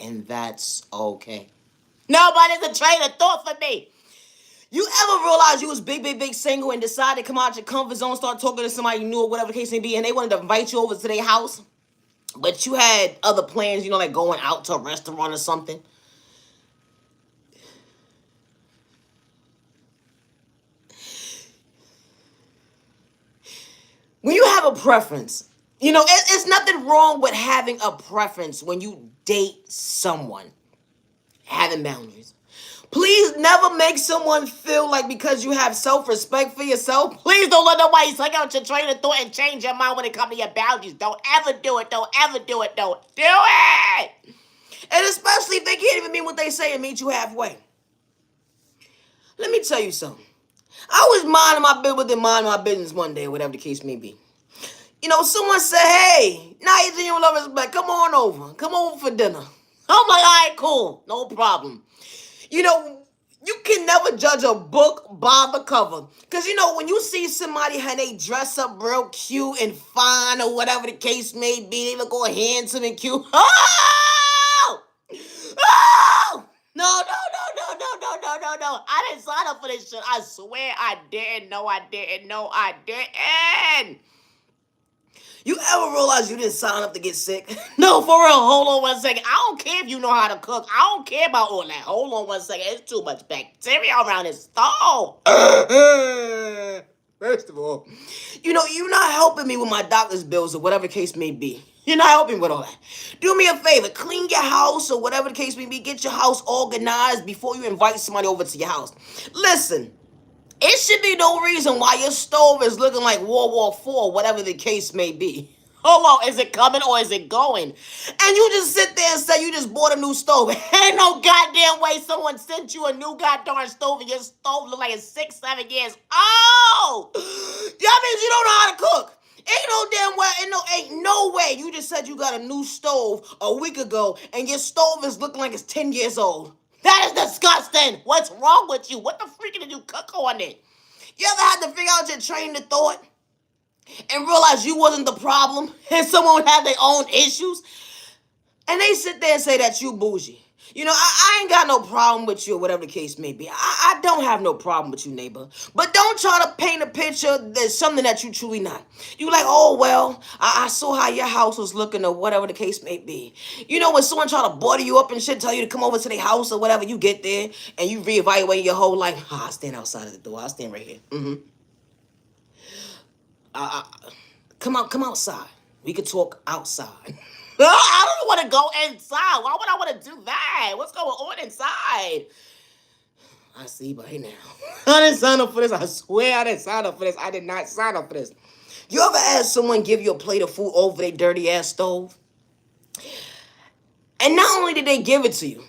and that's okay. Nobody's a train of thought for me. You ever realize you was big single and decided to come out your comfort zone, start talking to somebody you knew or whatever the case may be, and they wanted to invite you over to their house, but you had other plans, like going out to a restaurant or something? When you have a preference, it's nothing wrong with having a preference when you date someone, having boundaries. Please never make someone feel like because you have self-respect for yourself, please don't let nobody suck out your train of thought and change your mind when it comes to your boundaries. Don't ever do it. Don't ever do it. Don't do it. And especially if they can't even mean what they say and meet you halfway. Let me tell you something. I was minding my business within minding my business one day, whatever the case may be. Someone said, hey, now you your love is back. Come on over. Come over for dinner. I'm like, all right, cool. No problem. You can never judge a book by the cover. Because, when you see somebody and they dress up real cute and fine or whatever the case may be, they look all handsome and cute. Oh! Oh! No. I didn't sign up for this shit. I swear I didn't. No, I didn't. No, I didn't. You ever realize you didn't sign up to get sick? No, for real. Hold on 1 second. I don't care if you know how to cook. I don't care about all that. Hold on 1 second. It's too much bacteria around this stove. First of all, you're not helping me with my doctor's bills or whatever the case may be. You're not helping with all that. Do me a favor. Clean your house or whatever the case may be. Get your house organized before you invite somebody over to your house. Listen. It should be no reason why your stove is looking like World War IV, whatever the case may be. Hold on, is it coming or is it going? And you just sit there and say you just bought a new stove. Ain't no goddamn way someone sent you a new goddamn stove and your stove look like it's 6-7 years old. That means you don't know how to cook. Ain't no damn way, ain't no way. You just said you got a new stove a week ago and your stove is looking like it's 10 years old. That is disgusting. What's wrong with you? What the freak did you cook on it? You ever had to figure out your train of thought and realize you wasn't the problem and someone had their own issues? And they sit there and say that you bougie. I ain't got no problem with you or whatever the case may be. I don't have no problem with you, neighbor. But don't try to paint a picture that's something that you truly not. You like, oh, well, I saw how your house was looking or whatever the case may be. When someone try to border you up and shit, tell you to come over to their house or whatever, you get there and you reevaluate your whole life. I stand outside of the door. I stand right here. Come outside. We could talk outside. I don't want to go inside. Why would I want to do that? What's going on inside? I see by now. I didn't sign up for this. I swear I didn't sign up for this. I did not sign up for this. You ever had someone give you a plate of food over their dirty ass stove? And not only did they give it to you,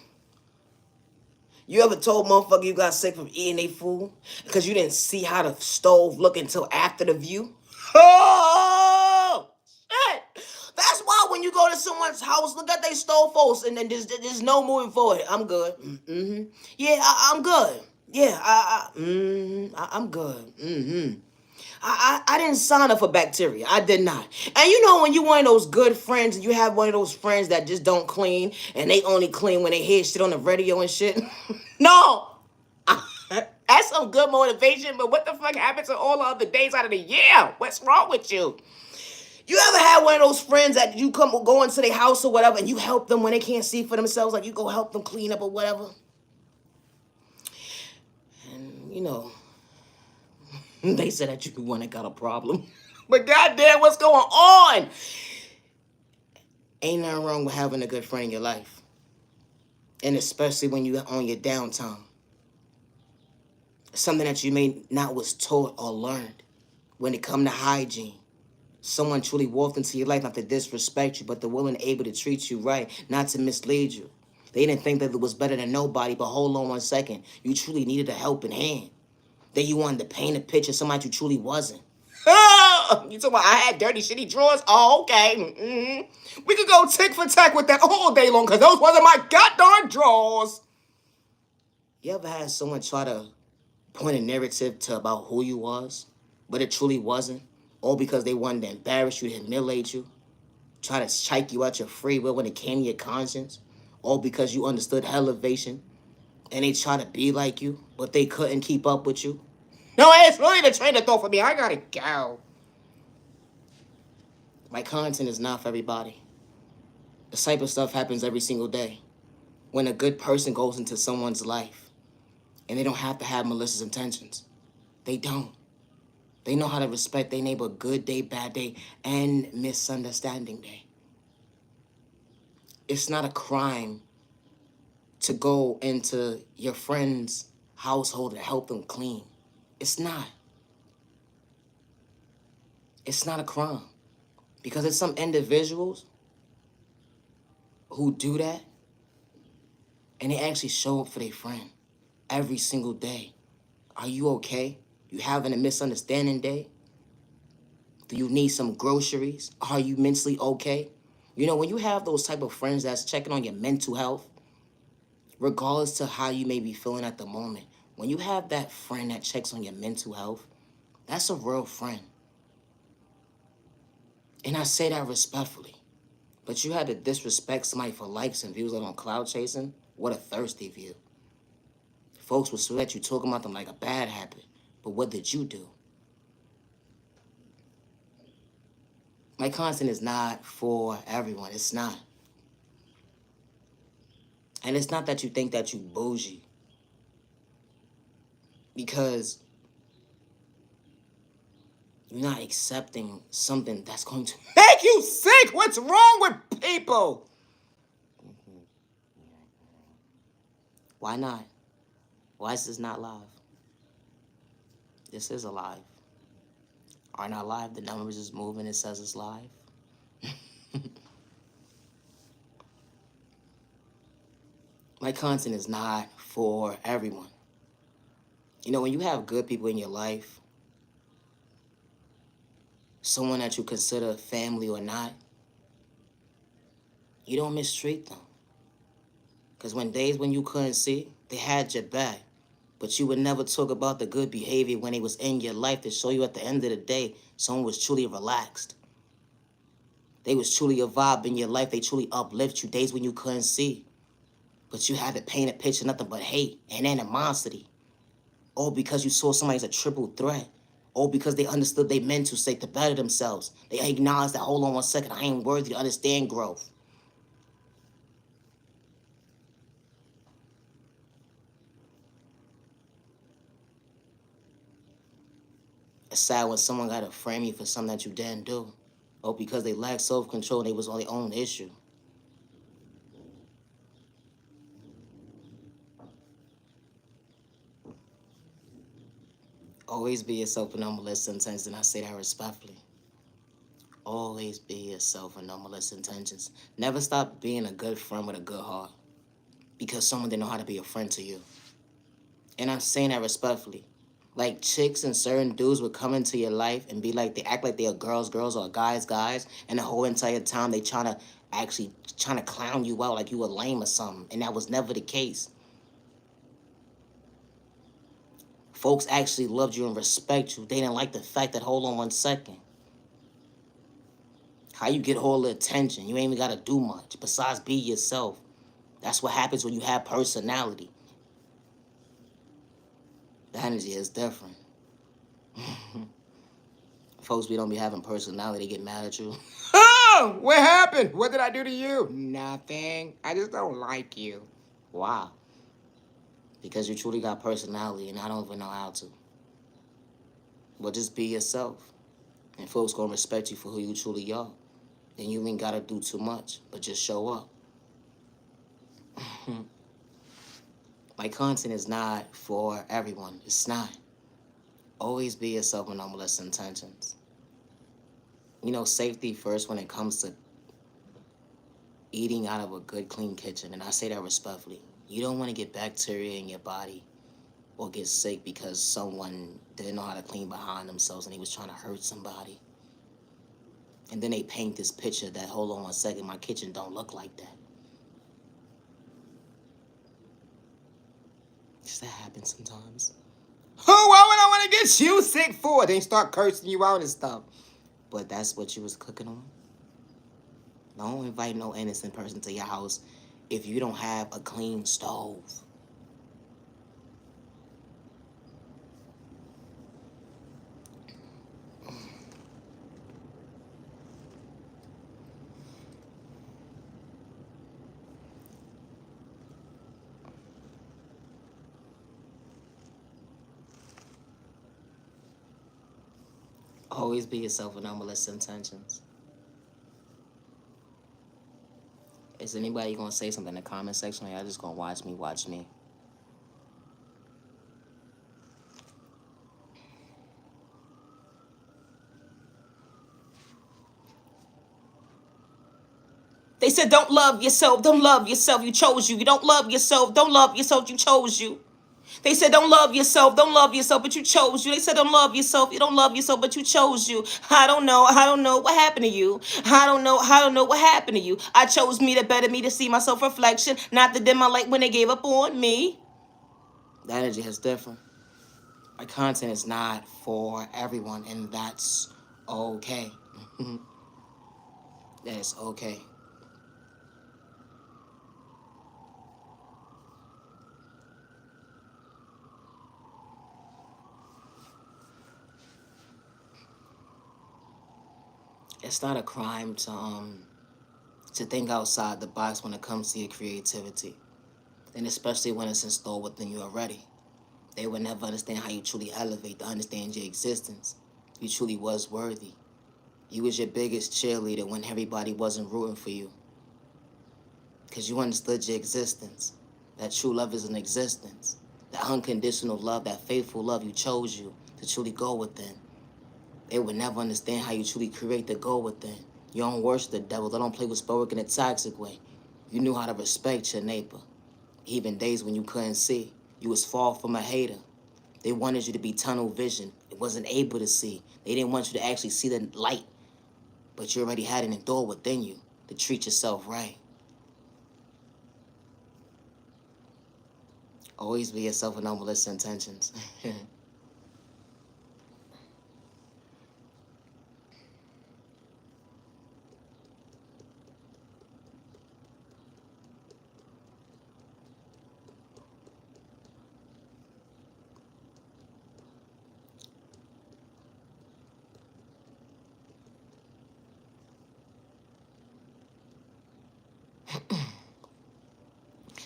you ever told motherfucker you got sick from eating their food because you didn't see how the stove looked until after the view? Oh, shit. That's why when you go to someone's house, look at their stove first, and then there's no moving forward. I'm good. Yeah, I'm good. Yeah, I'm good. I didn't sign up for bacteria. I did not. And when you one of those good friends and you have one of those friends that just don't clean and they only clean when they hear shit on the radio and shit. No. That's some good motivation, but what the fuck happened to all the other days out of the year? What's wrong with you? You ever had one of those friends that you go into their house or whatever and you help them when they can't see for themselves, like you go help them clean up or whatever? And they said that you the one that got a problem. But goddamn, what's going on? Ain't nothing wrong with having a good friend in your life. And especially when you're on your downtime. Something that you may not was taught or learned when it come to hygiene. Someone truly walked into your life not to disrespect you, but they're willing and able to treat you right, not to mislead you. They didn't think that it was better than nobody, but hold on 1 second. You truly needed a helping hand. Then you wanted to paint a picture of somebody you truly wasn't. You talking about I had dirty, shitty drawers? Oh, okay. We could go tick for tack with that all day long, because those wasn't my goddamn drawers. You ever had someone try to point a narrative to about who you was, but it truly wasn't? All because they wanted to embarrass you, humiliate you, try to strike you out your free will when it came to your conscience? all because you understood elevation and they try to be like you, but they couldn't keep up with you. No, it's really the train of thought for me. I gotta go. My content is not for everybody. This type of stuff happens every single day. When a good person goes into someone's life, and they don't have to have malicious intentions. They don't. They know how to respect their neighbor good day, bad day, and misunderstanding day. It's not a crime to go into your friend's household and help them clean. It's not. It's not a crime. Because it's some individuals who do that and they actually show up for their friend every single day. Are you okay? You having a misunderstanding day? Do you need some groceries? Are you mentally okay? You know, when you have those type of friends that's checking on your mental health, regardless to how you may be feeling at the moment, when you have that friend that checks on your mental health, that's a real friend. And I say that respectfully. But you had to disrespect somebody for likes and views on cloud chasing? What a thirsty view. Folks will swear at you talking about them like a bad habit. But what did you do? My content is not for everyone. It's not. And it's not that you think that you bougie. Because you're not accepting something that's going to make you sick. What's wrong with people? Why not? Why is this not live? This is alive. Are not live. The numbers is moving. It says it's live. My content is not for everyone. You know, when you have good people in your life, someone that you consider family or not, you don't mistreat them. Because when days when you couldn't see, they had your back. But you would never talk about the good behavior when it was in your life to show you at the end of the day, someone was truly relaxed. They was truly a vibe in your life. They truly uplift you days when you couldn't see. But you had to paint a picture, nothing but hate and animosity. All because you saw somebody as a triple threat. All because they understood they mental state to better themselves. They acknowledged that, hold on one second, I ain't worthy to understand growth. It's sad when someone got to frame you for something that you didn't do. Or because they lacked self-control, they was on their own issue. Always be yourself with no malicious intentions, and I say that respectfully. Always be yourself with no malicious intentions. Never stop being a good friend with a good heart. Because someone didn't know how to be a friend to you. And I'm saying that respectfully. Like chicks and certain dudes would come into your life and be like, they act like they are girls or guys, and the whole entire time they trying to clown you out like you were lame or something. And that was never the case. Folks actually loved you and respect you. They didn't like the fact that, hold on one second. How you get all the attention? You ain't even got to do much besides be yourself. That's what happens when you have personality. The energy is different. Folks, we don't be having personality, they get mad at you. Oh, what happened? What did I do to you? Nothing. I just don't like you. Wow. Because you truly got personality and I don't even know how to. Well, just be yourself. And folks gonna respect you for who you truly are. And you ain't gotta do too much, but just show up. My content is not for everyone. It's not. Always be yourself with no malicious intentions. You know, safety first when it comes to eating out of a good, clean kitchen. And I say that respectfully. You don't want to get bacteria in your body or get sick because someone didn't know how to clean behind themselves and he was trying to hurt somebody. And then they paint this picture that, hold on one second, my kitchen don't look like that. Just that happens sometimes. Oh, why would I want to get you sick for? They start cursing you out and stuff. But that's what you was cooking on. Don't invite no innocent person to your house if you don't have a clean stove. Always be yourself with no malicious intentions. Is anybody gonna say something in the comment section, or y'all just gonna watch me watch me? They said don't love yourself, don't love yourself, you chose you. You don't love yourself, don't love yourself, you chose you. They said don't love yourself, don't love yourself, but you chose you. They said don't love yourself, you don't love yourself, but you chose you. I don't know what happened to you. I don't know what happened to you. I chose me to better me, to see my self-reflection, not to dim my light when they gave up on me. The energy is different. My content is not for everyone, and that's okay. That is okay. It's not a crime to think outside the box when it comes to your creativity, and especially when it's installed within you already. They would never understand how you truly elevate to understand your existence. You truly was worthy. You was your biggest cheerleader when everybody wasn't rooting for you, because you understood your existence. That true love is an existence. That unconditional love, that faithful love, you chose you to truly go within. They would never understand how you truly create the go within. You don't worship the devil. They don't play with spoke in a toxic way. You knew how to respect your neighbor. Even days when you couldn't see, you was far from a hater. They wanted you to be tunnel vision. It wasn't able to see. They didn't want you to actually see the light. But you already had an door within you to treat yourself right. Always be yourself with no malicious intentions.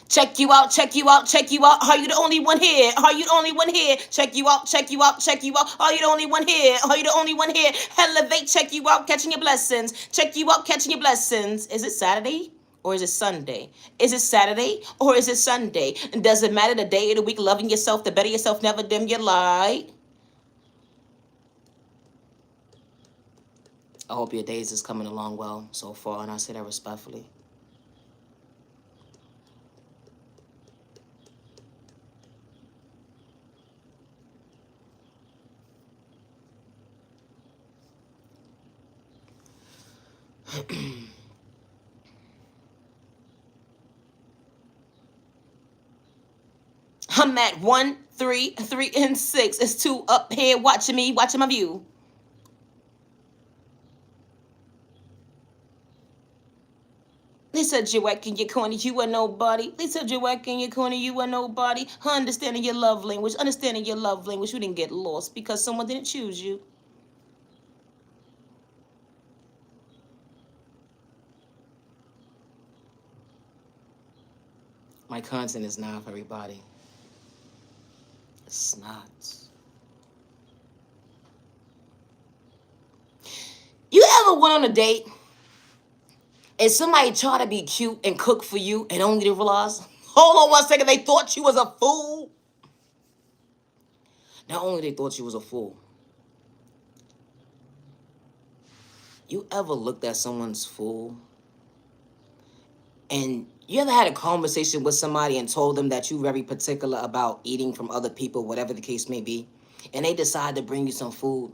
Check you out, check you out, check you out. Are you the only one here? Are you the only one here? Check you out, check you out, check you out. Are you the only one here? Are you the only one here? Elevate, check you out, catching your blessings. Check you out, catching your blessings. Is it Saturday or is it Sunday? Is it Saturday or is it Sunday? And does it matter the day of the week? Loving yourself, the better yourself, never dim your light. I hope your days is coming along well so far, and I say that respectfully. I'm at 1, 3, 3, and 6. It's 2 up here watching me, watching my view. They said you're in your corner, you are nobody. They said you're in your corner, you are nobody. Understanding your love language, understanding your love language. You didn't get lost because someone didn't choose you. My content is not for everybody. It's not. You ever went on a date and somebody tried to be cute and cook for you and only to realize, hold on 1 second, they thought you was a fool? Not only they thought you was a fool, you ever looked at someone's fool and you ever had a conversation with somebody and told them that you're very particular about eating from other people, whatever the case may be, and they decide to bring you some food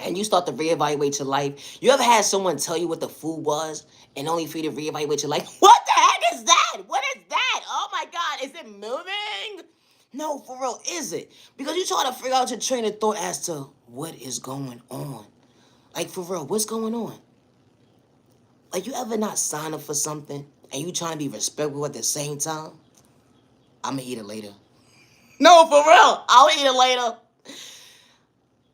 and you start to reevaluate your life? You ever had someone tell you what the food was and only for you to reevaluate your life? What the heck is that? What is that? Oh my God, is it moving? No, for real, is it? Because you try to figure out your train of thought as to what is going on. Like, for real, what's going on? Like, you ever not sign up for something and you trying to be respectful at the same time, I'ma eat it later. No, for real. I'll eat it later.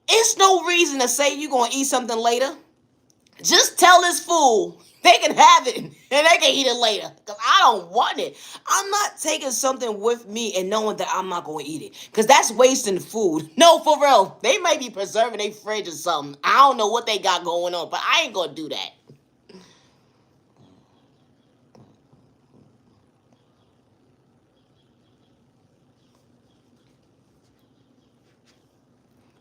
It's no reason to say you gonna eat something later. Just tell this fool they can have it and they can eat it later. Because I don't want it. I'm not taking something with me and knowing that I'm not going to eat it. Because that's wasting food. No, for real. They might be preserving their fridge or something. I don't know what they got going on, but I ain't going to do that.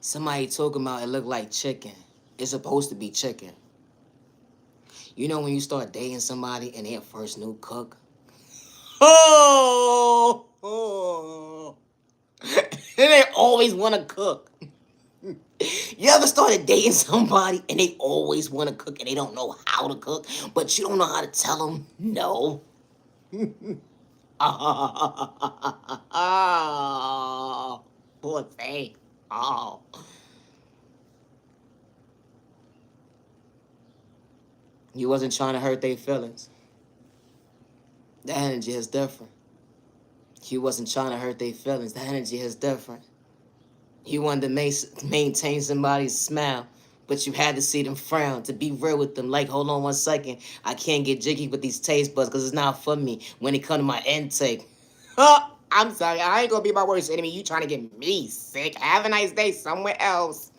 Somebody talking about it look like chicken. It's supposed to be chicken. You know when you start dating somebody and they're first new cook? Oh, oh. And they always want to cook. You ever started dating somebody and they always want to cook and they don't know how to cook, but you don't know how to tell them no? Oh, poor thing. Oh. You wasn't trying to hurt their feelings. The energy is different. You wasn't trying to hurt their feelings. The energy is different. You wanted to maintain somebody's smile, but you had to see them frown, to be real with them. Like, hold on 1 second. I can't get jiggy with these taste buds because it's not for me when it comes to my intake. I'm sorry. I ain't going to be my worst enemy. You trying to get me sick. Have a nice day somewhere else.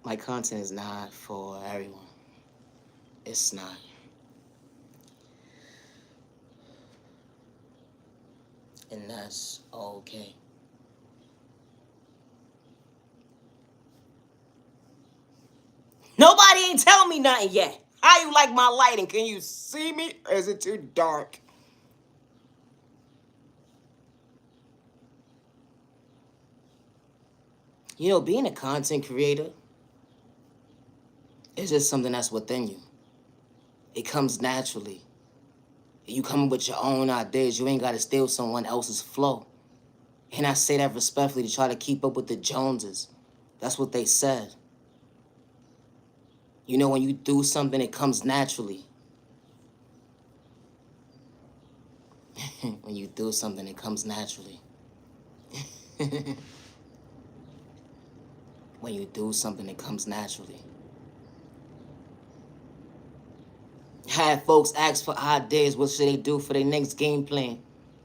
My content is not for everyone. It's not. And that's okay. Nobody ain't telling me nothing yet. How you like my lighting? Can you see me or is it too dark? You know, being a content creator is just something that's within you. It comes naturally. You come up with your own ideas. You ain't got to steal someone else's flow. And I say that respectfully to try to keep up with the Joneses. That's what they said. You know, when you do something, it comes naturally. When you do something, it comes naturally. When you do something, it comes naturally. Had folks ask for ideas, what should they do for their next game plan?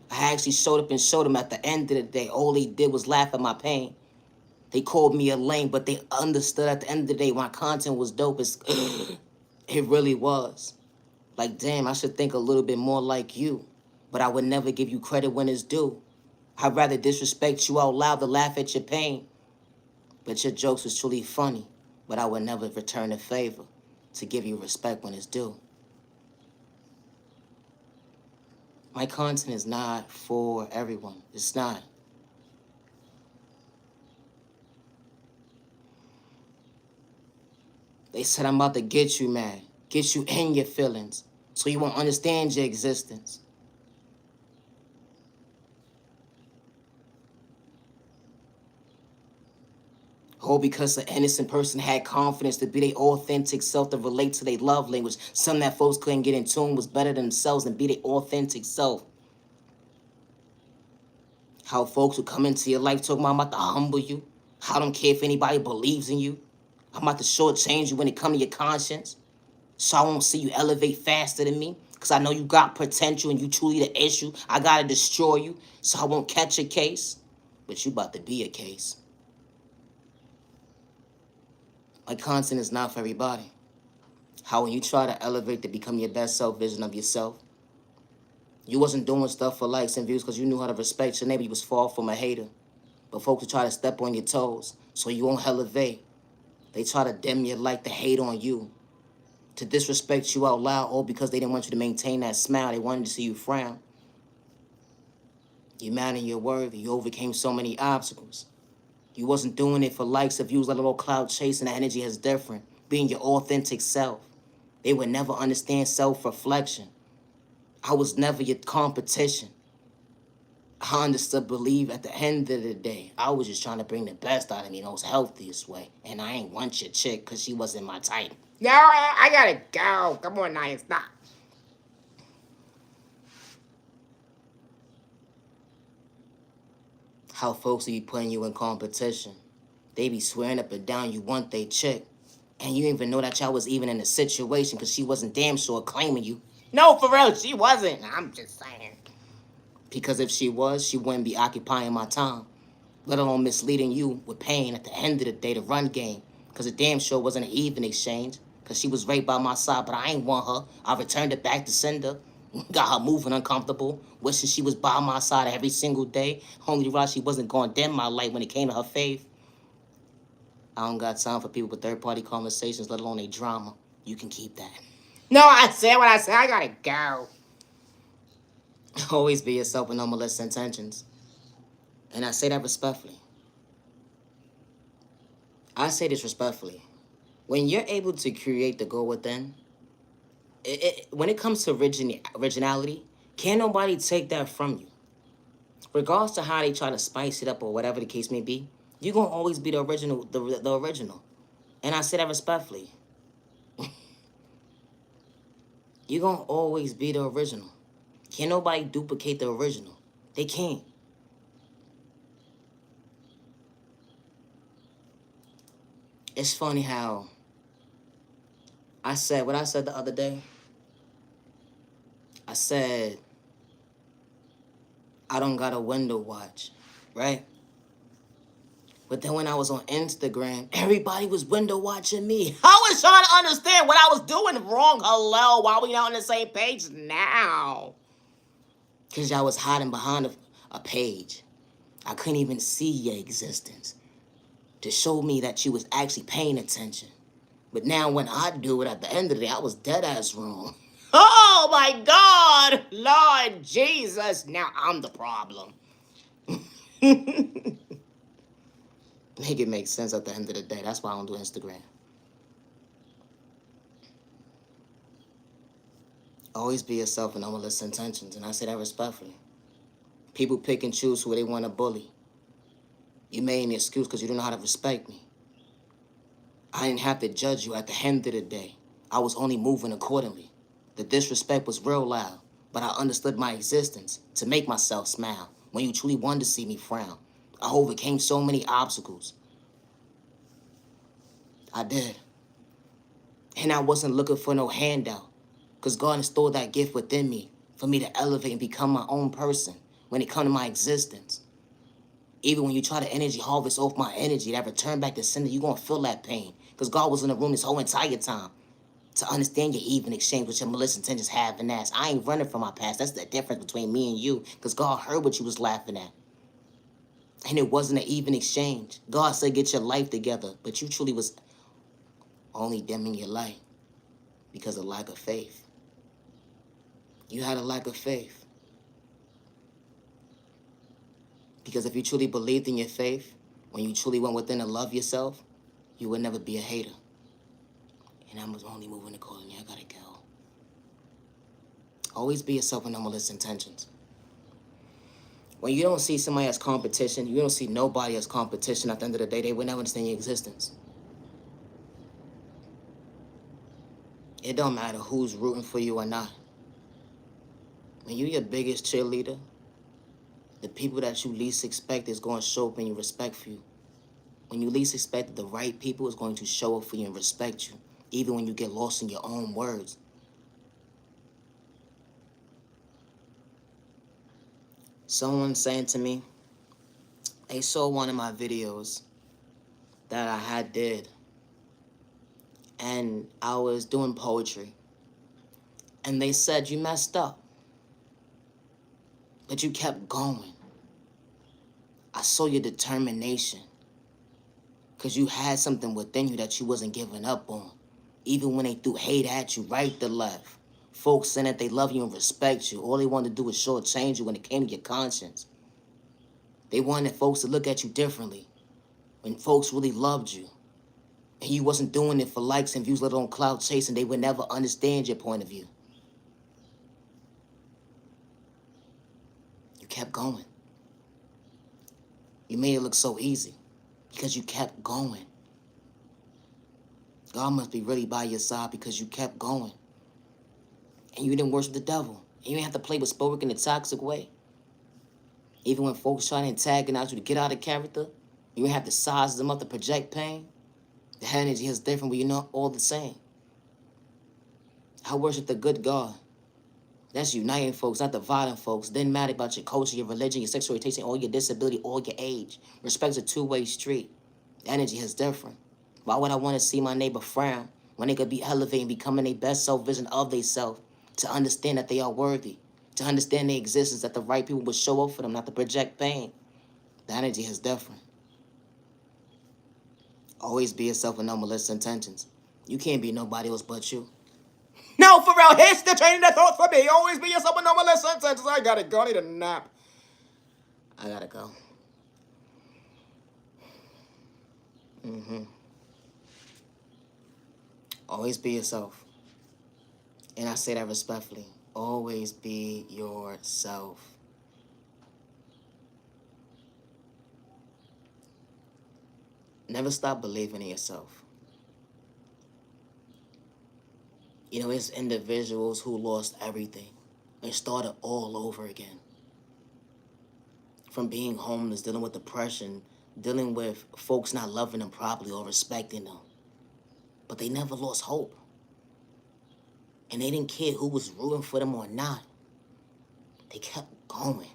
I actually showed up and showed them at the end of the day. All they did was laugh at my pain. They called me a lame, but they understood at the end of the day my content was dope. It really was. Like, damn, I should think a little bit more like you. But I would never give you credit when it's due. I'd rather disrespect you out loud than laugh at your pain. But your jokes was truly funny. But I would never return the favor to give you respect when it's due. My content is not for everyone. It's not. They said I'm about to get you mad, get you in your feelings, so you won't understand your existence. All because an innocent person had confidence to be their authentic self, to relate to their love language. Something that folks couldn't get in tune was better than themselves and be their authentic self. How folks who come into your life talking about I'm about to humble you. I don't care if anybody believes in you. I'm about to shortchange you when it comes to your conscience. So I won't see you elevate faster than me. Because I know you got potential and you truly the issue. I got to destroy you so I won't catch a case. But you about to be a case. My content is not for everybody. How when you try to elevate to become your best self vision of yourself, you wasn't doing stuff for likes and views because you knew how to respect your neighbor. You was far from a hater. But folks will try to step on your toes so you won't elevate. They try to dim your light to hate on you, to disrespect you out loud, all because they didn't want you to maintain that smile. They wanted to see you frown. You're man in your word. You overcame so many obstacles. You wasn't doing it for likes or views, let alone cloud chasing. The energy is different. Being your authentic self. They would never understand self-reflection. I was never your competition. I understood, believe at the end of the day, I was just trying to bring the best out of me in the most healthiest way. And I ain't want your chick because she wasn't my type. No, I gotta go. Come on, Naya, stop. How folks be putting you in competition. They be swearing up and down you want they chick. And you didn't even know that y'all was even in a situation because she wasn't damn sure claiming you. No, for real, she wasn't. I'm just saying. Because if she was, she wouldn't be occupying my time. Let alone misleading you with pain at the end of the day to run game. Because it damn sure wasn't an even exchange. Because she was right by my side, but I ain't want her. I returned it back to sender. Got her moving uncomfortable, wishing she was by my side every single day. Only realized she wasn't going to dim my light when it came to her faith. I don't got time for people with third-party conversations, let alone a drama. You can keep that. No, I said what I said. I gotta go. Always be yourself with no malicious intentions. And I say that respectfully. I say this respectfully. When you're able to create the goal within, when it comes to originality, can't nobody take that from you. Regardless to how they try to spice it up or whatever the case may be, you're gonna always be the original, the original. And I say that respectfully. You're gonna always be the original. Can't nobody duplicate the original. They can't. It's funny how I said what I said the other day. I said, I don't got a window watch, right? But then when I was on Instagram, everybody was window watching me. I was trying to understand what I was doing wrong. Hello, why we not on the same page now? Because y'all was hiding behind a page. I couldn't even see your existence to show me that you was actually paying attention. But now when I do it at the end of the day, I was dead ass wrong. Oh my God, Lord Jesus, now I'm the problem. Make it make sense at the end of the day. That's why I don't do Instagram. Always be yourself and no malicious intentions, and I say that respectfully. People pick and choose who they want to bully. You made an excuse because you don't know how to respect me. I didn't have to judge you at the end of the day. I was only moving accordingly. The disrespect was real loud, but I understood my existence to make myself smile when you truly wanted to see me frown. I overcame so many obstacles. I did. And I wasn't looking for no handout, because God installed that gift within me for me to elevate and become my own person when it comes to my existence. Even when you try to energy harvest off my energy, that return back to sender, you're going to feel that pain. Because God was in the room this whole entire time to understand your even exchange with your malicious intentions have and ass. I ain't running from my past. That's the difference between me and you. Because God heard what you was laughing at. And it wasn't an even exchange. God said, get your life together. But you truly was only dimming your light because of lack of faith. You had a lack of faith. Because if you truly believed in your faith, when you truly went within and love yourself, you would never be a hater. And I'm only moving accordingly. I gotta go. Always be yourself with no malicious intentions. When you don't see somebody as competition, you don't see nobody as competition at the end of the day, they would never understand your existence. It don't matter who's rooting for you or not. When you're your biggest cheerleader, the people that you least expect is going to show up in your respect for you. When you least expect it, the right people is going to show up for you and respect you, even when you get lost in your own words. Someone saying to me, they saw one of my videos that I had did, and I was doing poetry, and they said, you messed up, but you kept going. I saw your determination, because you had something within you that you wasn't giving up on, even when they threw hate at you right to left. Folks saying that they love you and respect you. All they wanted to do was shortchange you when it came to your conscience. They wanted folks to look at you differently when folks really loved you. And you wasn't doing it for likes and views, let alone clout chasing. They would never understand your point of view. You kept going. You made it look so easy because you kept going. God must be really by your side because you kept going. And you didn't worship the devil. And you didn't have to play with spoken in a toxic way. Even when folks try to antagonize you to get out of character, you have to size them up to project pain. The energy is different, but you're not all the same. I worship the good God. That's uniting folks, not dividing folks. Didn't matter about your culture, your religion, your sexual orientation, or your disability, or your age. Respect's a two-way street. The energy is different. Why would I want to see my neighbor frown when they could be elevating, becoming their best self-vision of themselves, to understand that they are worthy, to understand their existence, that the right people will show up for them, not to project pain. The energy is different. Always be yourself with no malicious intentions. You can't be nobody else but you. No, for real, here's the training that thought for me. Always be yourself with no malicious intentions. I gotta go. I need a nap. I gotta go. Always be yourself. And I say that respectfully. Always be yourself. Never stop believing in yourself. You know, it's individuals who lost everything and started all over again. From being homeless, dealing with depression, dealing with folks not loving them properly or respecting them. But they never lost hope. And they didn't care who was rooting for them or not. They kept going.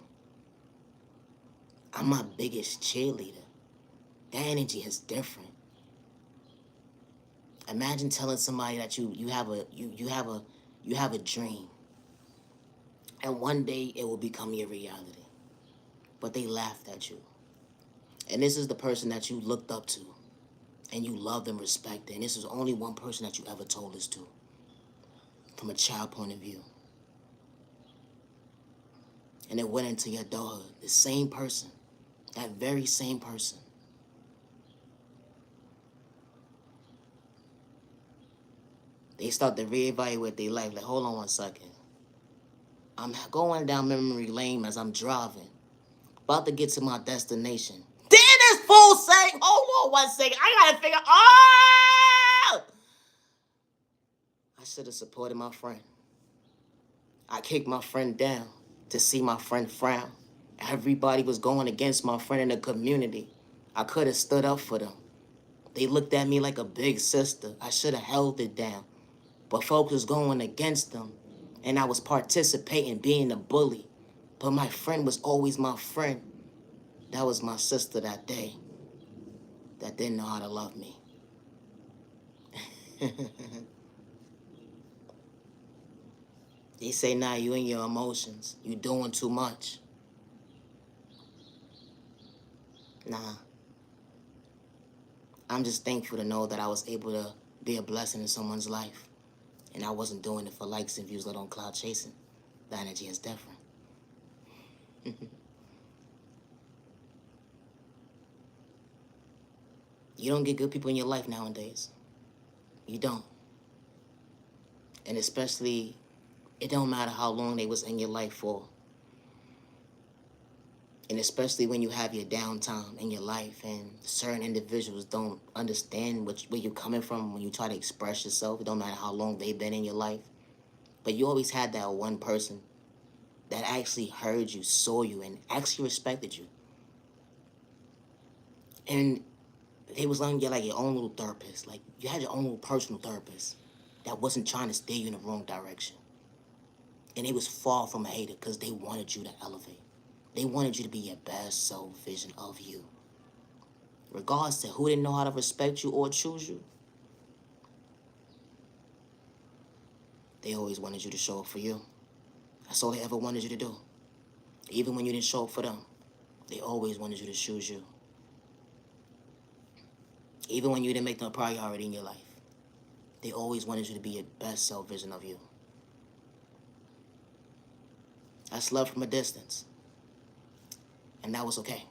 I'm my biggest cheerleader. That energy is different. Imagine telling somebody that you have a dream, and one day it will become your reality. But they laughed at you. And this is the person that you looked up to, and you loved and respected. And this is only one person that you ever told this to, from a child point of view. And it went into your adulthood. The same person, that very same person. They start to reevaluate their life. Like, hold on one second. I'm going down memory lane as I'm driving, about to get to my destination. Then this fool saying, hold on one second, I gotta figure, oh! I should have supported my friend. I kicked my friend down to see my friend frown. Everybody was going against my friend in the community. I could have stood up for them. They looked at me like a big sister. I should have held it down. But folks was going against them, and I was participating, being a bully. But my friend was always my friend. That was my sister that day that didn't know how to love me. They say, nah, you and your emotions. You doing too much. Nah. I'm just thankful to know that I was able to be a blessing in someone's life. And I wasn't doing it for likes and views, let alone cloud chasing. The energy is different. You don't get good people in your life nowadays. You don't. And especially, it don't matter how long they was in your life for. And especially when you have your downtime in your life and certain individuals don't understand where you're coming from when you try to express yourself. It don't matter how long they've been in your life. But you always had that one person that actually heard you, saw you, and actually respected you. And they was like your own little therapist. Like, you had your own little personal therapist that wasn't trying to steer you in the wrong direction. And it was far from a hater because they wanted you to elevate. They wanted you to be your best self vision of you. Regardless to who didn't know how to respect you or choose you, they always wanted you to show up for you. That's all they ever wanted you to do. Even when you didn't show up for them, they always wanted you to choose you. Even when you didn't make them a priority in your life, they always wanted you to be your best self vision of you. That's love from a distance. And that was okay.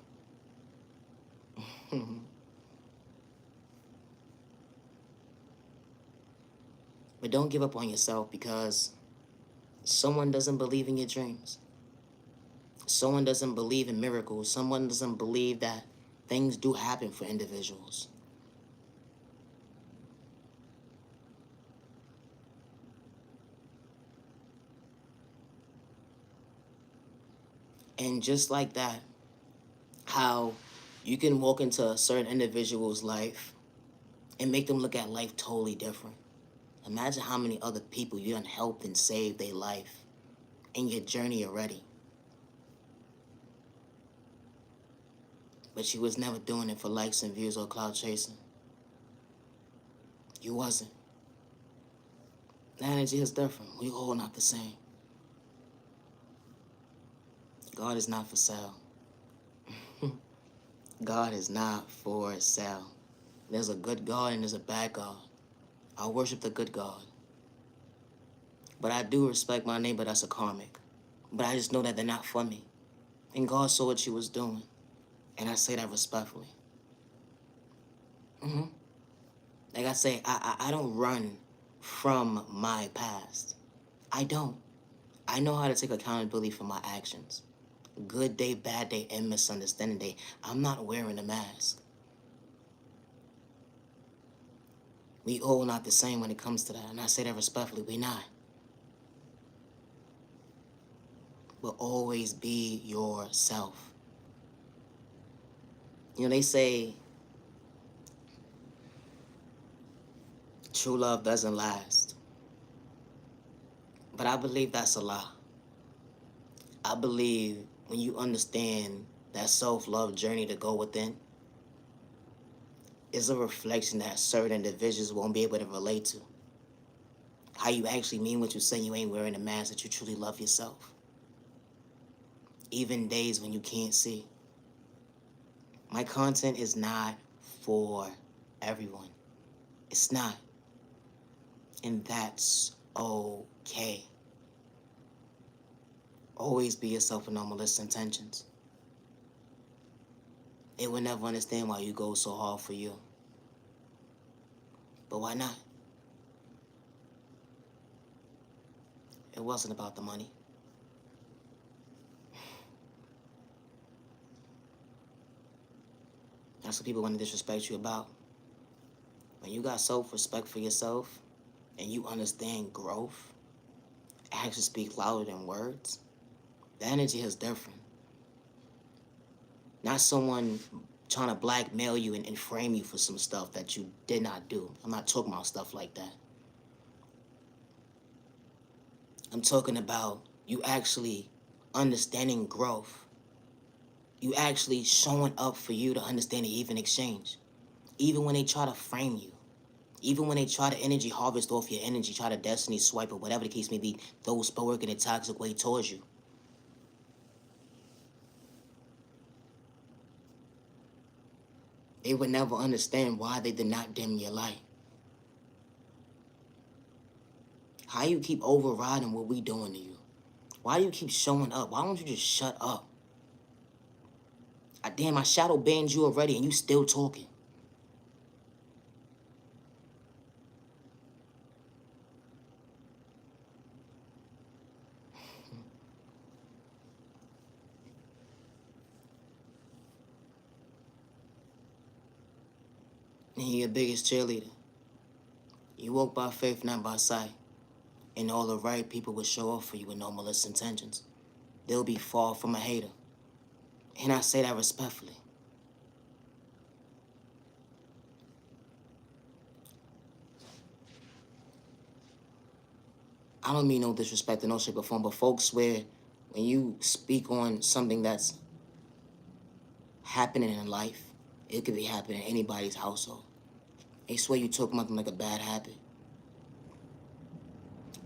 But don't give up on yourself because someone doesn't believe in your dreams. Someone doesn't believe in miracles. Someone doesn't believe that things do happen for individuals. And just like that, how you can walk into a certain individual's life and make them look at life totally different. Imagine how many other people you done helped and saved their life in your journey already. But you was never doing it for likes and views or cloud chasing. You wasn't. The energy is different. We all not the same. God is not for sale. God is not for sale. There's a good God and there's a bad God. I worship the good God. But I do respect my neighbor that's a karmic. But I just know that they're not for me. And God saw what you was doing. And I say that respectfully. Like I say, I don't run from my past. I don't. I know how to take accountability for my actions. Good day, bad day, and misunderstanding day. I'm not wearing a mask. We all not the same when it comes to that. And I say that respectfully, we not. But always be yourself. You know, they say true love doesn't last. But I believe that's a lie. I believe when you understand that self-love journey to go within is a reflection that certain individuals won't be able to relate to. How you actually mean what you say, you ain't wearing a mask, that you truly love yourself. Even days when you can't see. My content is not for everyone. It's not. And that's okay. Always be yourself with no malicious intentions. They will never understand why you go so hard for you. But why not? It wasn't about the money. That's what people want to disrespect you about. When you got self-respect for yourself and you understand growth, actions speak louder than words. The energy is different. Not someone trying to blackmail you and frame you for some stuff that you did not do. I'm not talking about stuff like that. I'm talking about you actually understanding growth. You actually showing up for you to understand the even exchange. Even when they try to frame you. Even when they try to energy harvest off your energy, try to destiny swipe or whatever the case may be, those work in a toxic way towards you. They would never understand why they did not dim your light. How you keep overriding what we doing to you? Why do you keep showing up? Why don't you just shut up? Damn, I shadow banned you already and you still talking. And you're your biggest cheerleader. You walk by faith, not by sight. And all the right people will show up for you with no malicious intentions. They'll be far from a hater. And I say that respectfully. I don't mean no disrespect in no shape or form, but folks swear when you speak on something that's happening in life, it could be happening in anybody's household. They swear you talking about them like a bad habit.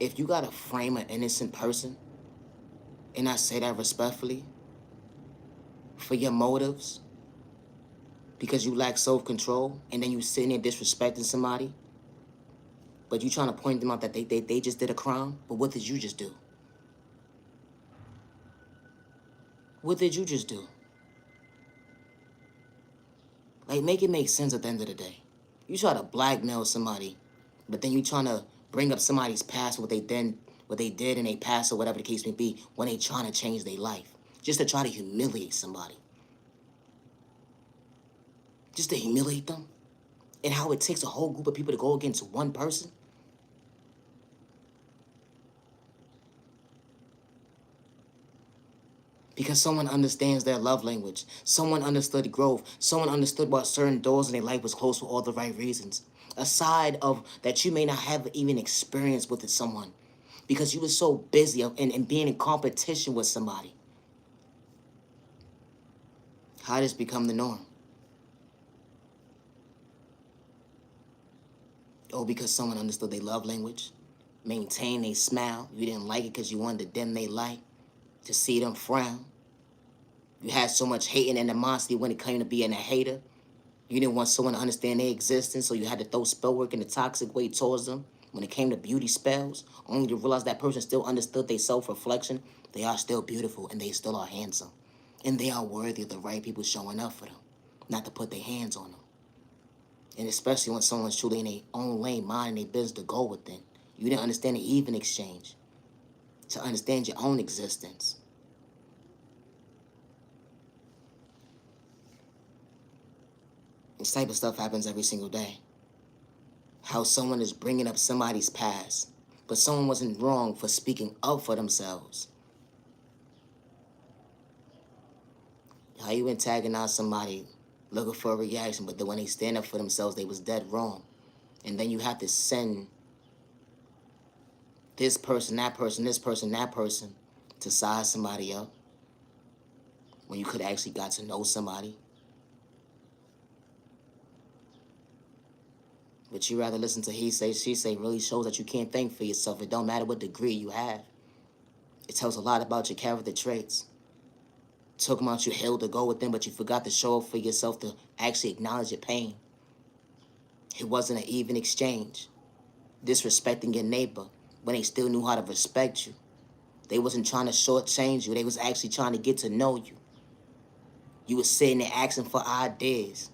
If you gotta frame an innocent person, and I say that respectfully, for your motives, because you lack self-control, and then you sitting there disrespecting somebody, but you trying to point them out that they just did a crime, but what did you just do? What did you just do? Like, make it make sense at the end of the day. You try to blackmail somebody, but then you trying to bring up somebody's past, what they did in their past or whatever the case may be, when they trying to change their life. Just to try to humiliate somebody. Just to humiliate them. And how it takes a whole group of people to go against one person. Because someone understands their love language. Someone understood growth. Someone understood why certain doors in their life was closed for all the right reasons. A side of that you may not have even experienced with someone. Because you were so busy in being in competition with somebody. How does this become the norm? Oh, because someone understood their love language. Maintain a smile. You didn't like it because you wanted to dim their light. To see them frown. You had so much hate and animosity when it came to being a hater. You didn't want someone to understand their existence, so you had to throw spell work in a toxic way towards them. When it came to beauty spells, only to realize that person still understood their self-reflection. They are still beautiful, and they still are handsome. And they are worthy of the right people showing up for them, not to put their hands on them. And especially when someone's truly in their own lane, minding their business to go within. You didn't understand the even exchange, to understand your own existence. This type of stuff happens every single day. How someone is bringing up somebody's past, but someone wasn't wrong for speaking up for themselves. How you antagonize somebody looking for a reaction, but then when they stand up for themselves, they was dead wrong. And then you have to send this person, that person, this person, that person to size somebody up when you could actually got to know somebody. But you rather listen to he say, she say really shows that you can't think for yourself. It don't matter what degree you have. It tells a lot about your character traits. Talking about you held to go with them, but you forgot to show up for yourself to actually acknowledge your pain. It wasn't an even exchange. Disrespecting your neighbor when they still knew how to respect you. They wasn't trying to shortchange you. They was actually trying to get to know you. You was sitting there asking for ideas.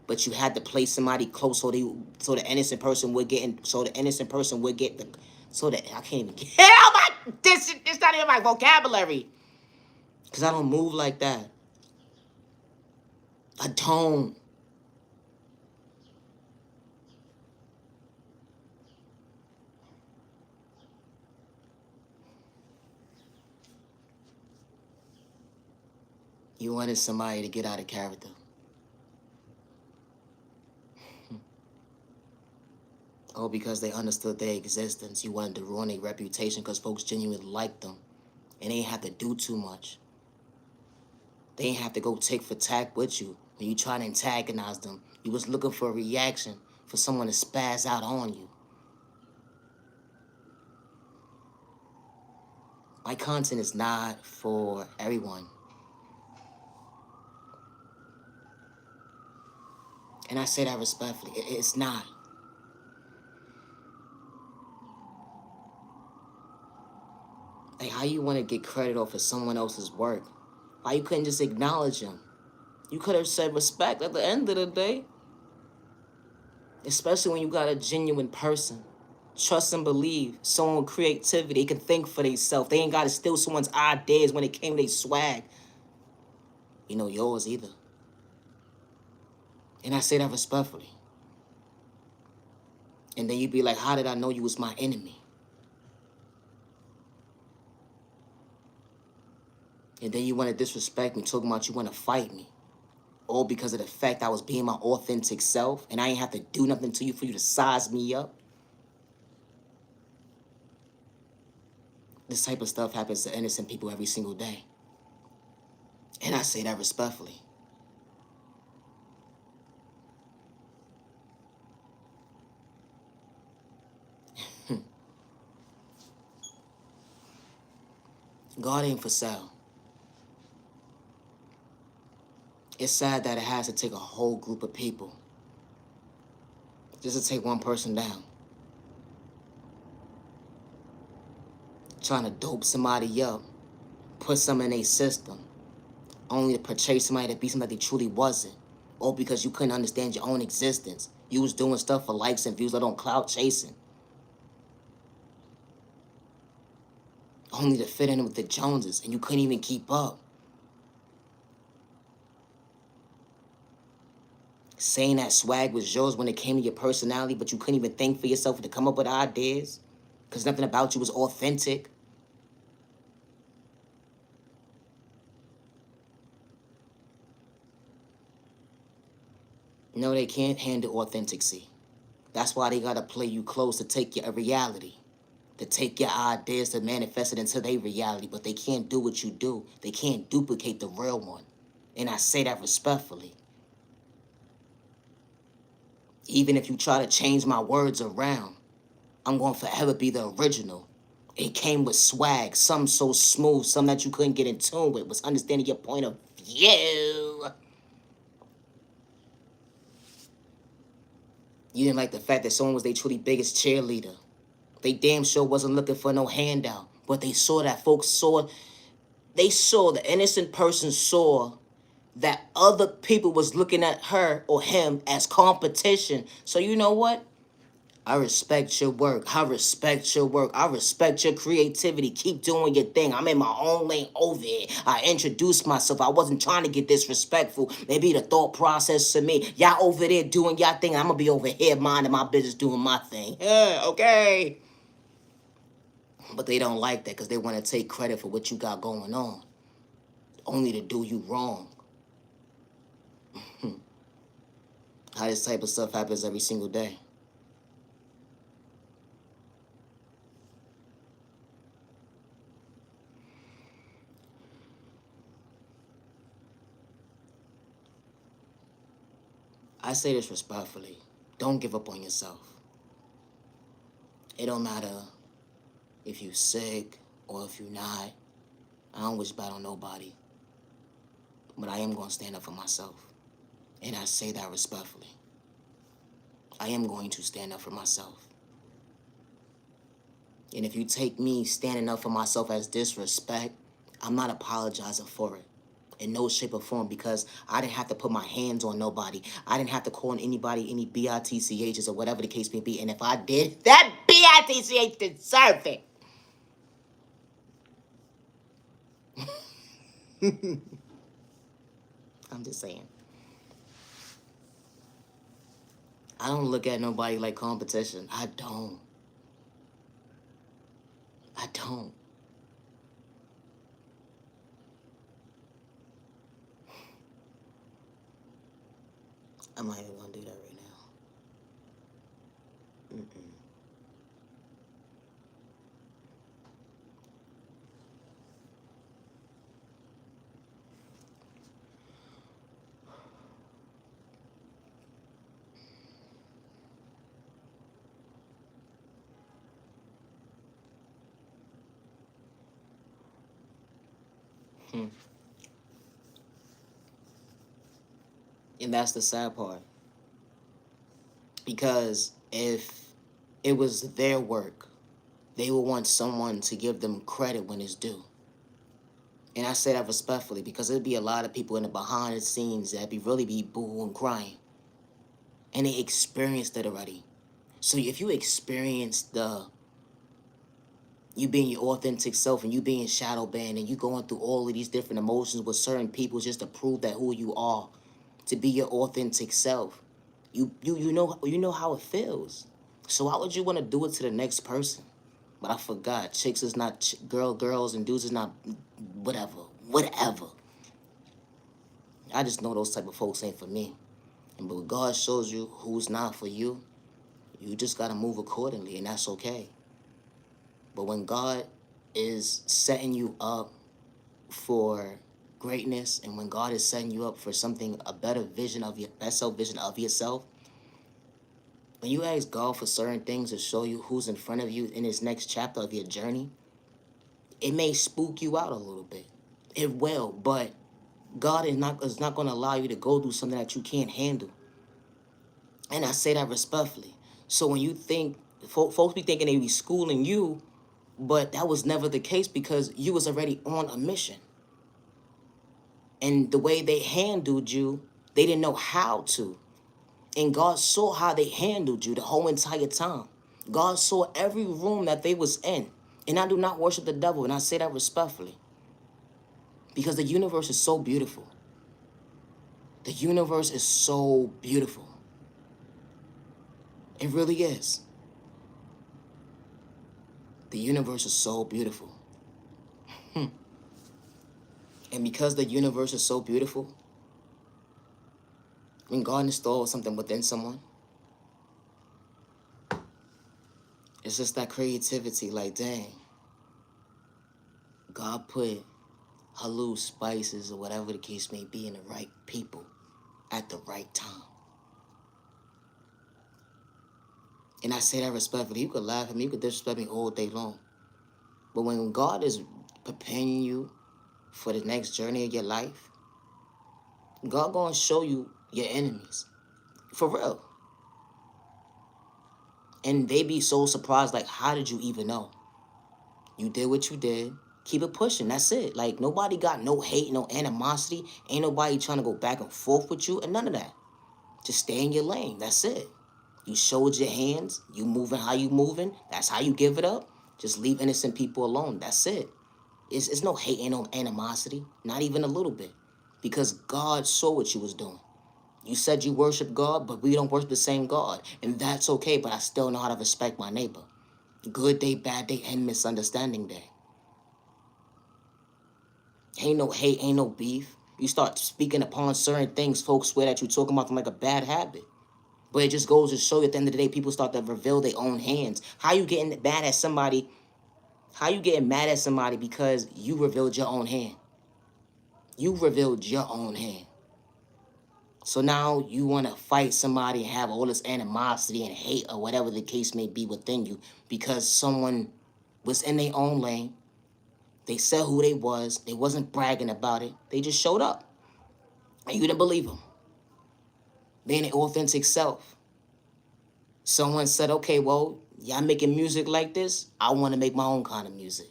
But you had to place somebody close so the innocent person would get in, so the innocent person would get the, so that I can't even get out my, this not even my vocabulary. Because I don't move like that. I don't. You wanted somebody to get out of character. Oh, because they understood their existence. You wanted to ruin their reputation because folks genuinely liked them. And they ain't have to do too much. They ain't have to go tick for tack with you. When you try to antagonize them, you was looking for a reaction, for someone to spaz out on you. My content is not for everyone. And I say that respectfully. It's not. Like, how you want to get credit off of someone else's work? Why you couldn't just acknowledge them? You could have said respect at the end of the day. Especially when you got a genuine person. Trust and believe. Someone with creativity. They can think for themselves. They ain't got to steal someone's ideas when it came to their swag. You know, yours either. And I say that respectfully. And then you be like, how did I know you was my enemy? And then you want to disrespect me, talking about you want to fight me. All because of the fact I was being my authentic self and I ain't have to do nothing to you for you to size me up. This type of stuff happens to innocent people every single day. And I say that respectfully. God ain't for sale. It's sad that it has to take a whole group of people just to take one person down. Trying to dope somebody up, put some in a system, only to portray somebody to be something that they truly wasn't. All because you couldn't understand your own existence. You was doing stuff for likes and views, let alone clout chasing. Only to fit in with the Joneses, and you couldn't even keep up. Saying that swag was yours when it came to your personality, but you couldn't even think for yourself to come up with ideas, because nothing about you was authentic. No, they can't handle authenticity. That's why they gotta play you close to take your reality, to take your ideas to manifest it into their reality. But they can't do what you do. They can't duplicate the real one. And I say that respectfully. Even if you try to change my words around, I'm going to forever be the original. It came with swag, some so smooth, some that you couldn't get in tune with, was understanding your point of view. You didn't like the fact that someone was their truly biggest cheerleader. They damn sure wasn't looking for no handout, but they saw that folks saw, the innocent person saw that other people was looking at her or him as competition. So you know what? I respect your work. I respect your work. I respect your creativity. Keep doing your thing. I'm in my own lane over here. I introduced myself. I wasn't trying to get disrespectful. Maybe the thought process to me. Y'all over there doing y'all thing. I'm going to be over here minding my business doing my thing. Yeah, okay. But they don't like that because they want to take credit for what you got going on. Only to do you wrong. How this type of stuff happens every single day. I say this respectfully. Don't give up on yourself. It don't matter if you sick or if you not. I don't wish bad on nobody. But I am going to stand up for myself. And I say that respectfully. I am going to stand up for myself. And if you take me standing up for myself as disrespect, I'm not apologizing for it. In no shape or form, because I didn't have to put my hands on nobody. I didn't have to call on anybody any BITCHs or whatever the case may be. And if I did, that BITCH deserved it. I'm just saying. I don't look at nobody like competition. I don't. I don't. I'm not even gonna do that right now. And that's the sad part. Because if it was their work, they would want someone to give them credit when it's due. And I say that respectfully because there'd be a lot of people in the behind the scenes that really be boo-hooing crying. And they experienced it already. So if you experience you being your authentic self and you being shadow banned and you going through all of these different emotions with certain people just to prove that who you are, to be your authentic self, you know how it feels. So why would you want to do it to the next person? But I forgot, chicks is not girls and dudes is not whatever. I just know those type of folks ain't for me. And but God shows you who's not for you, you just gotta move accordingly, and that's okay. But when God is setting you up for greatness, and when God is setting you up for something, a better vision of your best self vision of yourself, when you ask God for certain things to show you who's in front of you in this next chapter of your journey, it may spook you out a little bit. It will, but God is not going to allow you to go through something that you can't handle. And I say that respectfully. So when you think, folks be thinking they be schooling you, but that was never the case because you was already on a mission. And the way they handled you, they didn't know how to. And God saw how they handled you the whole entire time. God saw every room that they was in. And I do not worship the devil, and I say that respectfully. Because the universe is so beautiful. The universe is so beautiful. It really is. The universe is so beautiful. And because the universe is so beautiful, When God installs something within someone, it's just that creativity. Like, dang, God put halal spices or whatever the case may be in the right people at the right time. And I say that respectfully. You could laugh at me, you could disrespect me all day long. But when God is preparing you for the next journey of your life, God gonna show you your enemies. For real. And they be so surprised, like, how did you even know? You did what you did. Keep it pushing. That's it. Like, nobody got no hate, no animosity. Ain't nobody trying to go back and forth with you and none of that. Just stay in your lane. That's it. You showed your hands. You moving how you moving. That's how you give it up. Just leave innocent people alone. That's it. It's no hate, ain't no animosity. Not even a little bit. Because God saw what you was doing. You said you worship God, but we don't worship the same God. And that's okay, but I still know how to respect my neighbor. Good day, bad day, and misunderstanding day. Ain't no hate, ain't no beef. You start speaking upon certain things, folks swear that you're talking about them like a bad habit. But it just goes to show you at the end of the day, people start to reveal their own hands. How you getting mad at somebody? How you getting mad at somebody because you revealed your own hand? You revealed your own hand. So now you want to fight somebody and have all this animosity and hate or whatever the case may be within you because someone was in their own lane. They said who they was. They wasn't bragging about it. They just showed up. And you didn't believe them. Being an authentic self. Someone said, okay, well, y'all making music like this? I want to make my own kind of music.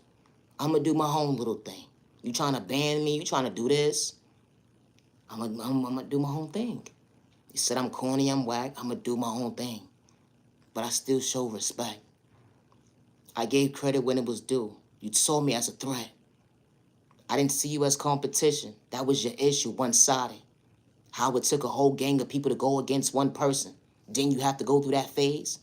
I'm going to do my own little thing. You trying to ban me? You trying to do this? I'm gonna do my own thing. You said I'm corny, I'm whack. I'm going to do my own thing. But I still show respect. I gave credit when it was due. You saw me as a threat. I didn't see you as competition. That was your issue, one-sided. How it took a whole gang of people to go against one person. Didn't you have to go through that phase?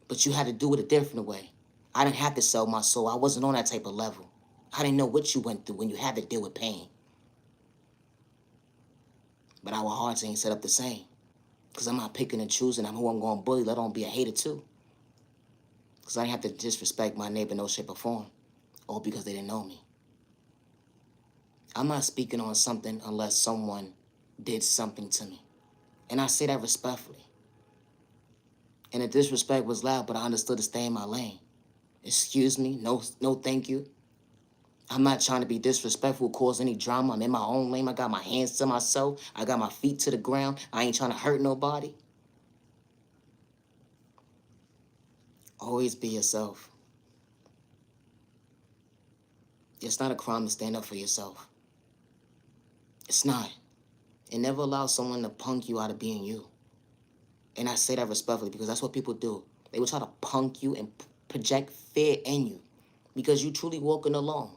But you had to do it a different way. I didn't have to sell my soul. I wasn't on that type of level. I didn't know what you went through when you had to deal with pain. But our hearts ain't set up the same. Because I'm not picking and choosing. I'm who I'm going to bully, let alone be a hater too. Because I didn't have to disrespect my neighbor in no shape or form. All because they didn't know me. I'm not speaking on something unless someone did something to me. And I say that respectfully. And the disrespect was loud, but I understood to stay in my lane. Excuse me, no thank you. I'm not trying to be disrespectful, cause any drama. I'm in my own lane. I got my hands to myself. I got my feet to the ground. I ain't trying to hurt nobody. Always be yourself. It's not a crime to stand up for yourself. It's not. And never allow someone to punk you out of being you. And I say that respectfully because that's what people do. They will try to punk you and project fear in you because you truly walking alone.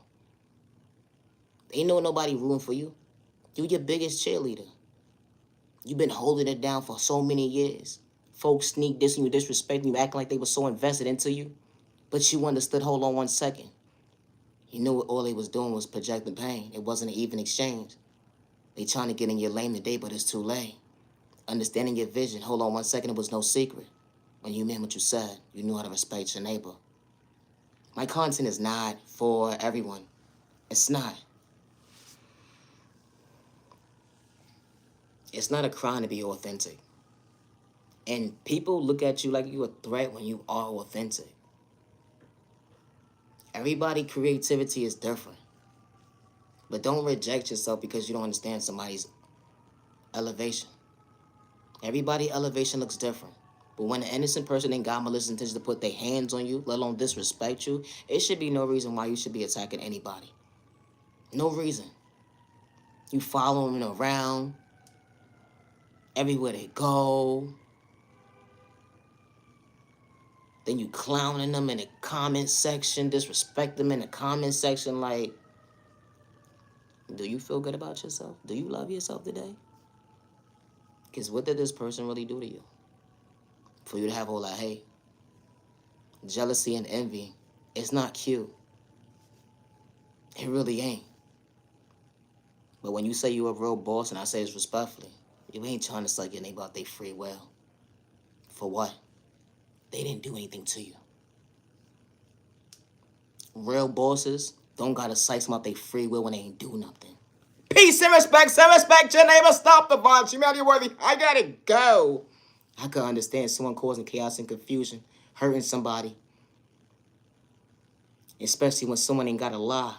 Ain't nobody rooting for you. You your biggest cheerleader. You've been holding it down for so many years. Folks sneak dissing you, disrespecting you, acting like they were so invested into you. But you understood, hold on 1 second. You knew what all they was doing was projecting pain. It wasn't an even exchange. They trying to get in your lane today, but it's too late. Understanding your vision, hold on 1 second, it was no secret. When you meant what you said, you knew how to respect your neighbor. My content is not for everyone. It's not. It's not a crime to be authentic. And people look at you like you're a threat when you are authentic. Everybody's creativity is different. But don't reject yourself because you don't understand somebody's elevation. Everybody's elevation looks different. But when an innocent person ain't got malicious intentions to put their hands on you, let alone disrespect you, it should be no reason why you should be attacking anybody. No reason. You follow them around everywhere they go. Then you clowning them in the comment section, disrespect them in the comment section. Like, do you feel good about yourself? Do you love yourself today? Because what did this person really do to you? For you to have all that hate, jealousy, and envy, it's not cute. It really ain't. But when you say you're a real boss, and I say this respectfully, You ain't trying to suck your neighbor out their free will. For what? They didn't do anything to you. Real bosses don't gotta slice them out their free will when they ain't do nothing. Peace and respect, your neighbor. Stop the violence. Humanity worthy. I gotta go. I could understand someone causing chaos and confusion, hurting somebody. Especially when someone ain't gotta lie.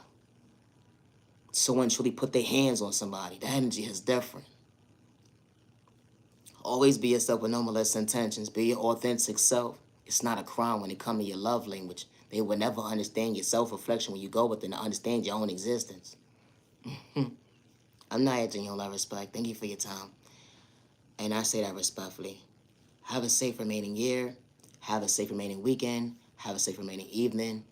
Someone truly put their hands on somebody. The energy is different. Always be yourself with no malicious intentions. Be your authentic self. It's not a crime when it comes to your love language. They will never understand your self-reflection when you go within to understand your own existence. I'm not edging your love respect. Thank you for your time. And I say that respectfully. Have a safe remaining year. Have a safe remaining weekend. Have a safe remaining evening.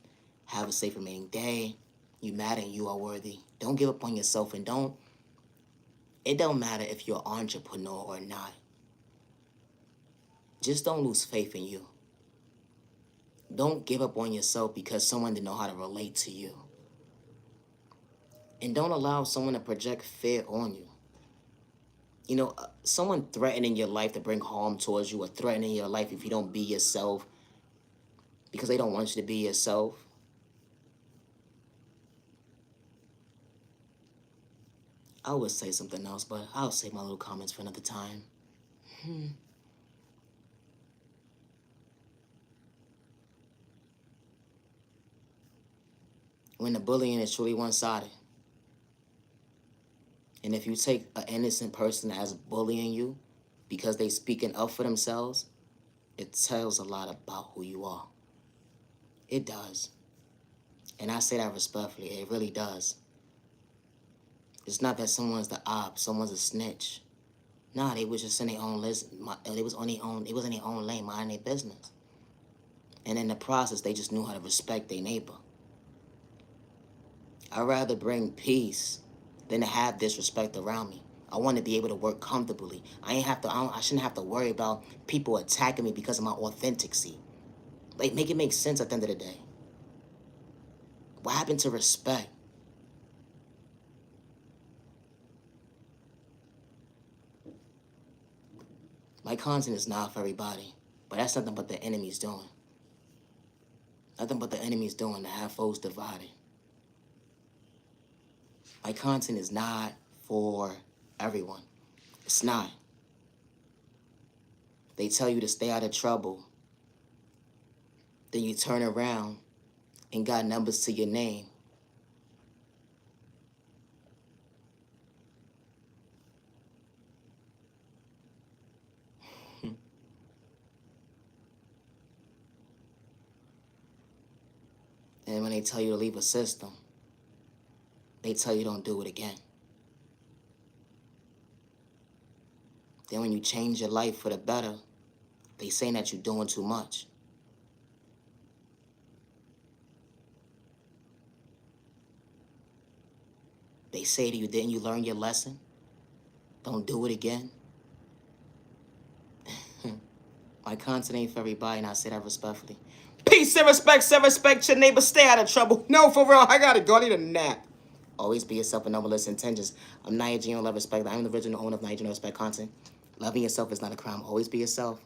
Have a safe remaining day. You matter and you are worthy. Don't give up on yourself and it don't matter if you're an entrepreneur or not. Just don't lose faith in you. Don't give up on yourself because someone didn't know how to relate to you. And don't allow someone to project fear on you. You know, someone threatening your life to bring harm towards you or threatening your life if you don't be yourself because they don't want you to be yourself. I would say something else, but I'll save my little comments for another time. When the bullying is truly one-sided. And if you take an innocent person as bullying you because they speaking up for themselves, it tells a lot about who you are. It does. And I say that respectfully. It really does. It's not that someone's the op, someone's a snitch. Nah, they was just in their own list. They was in their own lane, minding their business. And in the process, they just knew how to respect their neighbor. I'd rather bring peace than to have disrespect around me. I want to be able to work comfortably. I shouldn't have to worry about people attacking me because of my authenticity. Like, make it make sense at the end of the day. What happened to respect? My content is not for everybody, but that's nothing but the enemy's doing. Nothing but the enemy's doing to have folks divided. My content is not for everyone. It's not. They tell you to stay out of trouble. Then you turn around and got numbers to your name. And when they tell you to leave a system, they tell you don't do it again. Then when you change your life for the better, they saying that you're doing too much. They say to you, didn't you learn your lesson? Don't do it again. My content ain't for everybody, and I say that respectfully. Peace and respect your neighbor. Stay out of trouble. No, for real, I gotta go. I need a nap. Always be yourself and no malicious intentions. I'm Nia G on Love Respect. I'm the original owner of Nia G on Respect content. Loving yourself is not a crime. Always be yourself.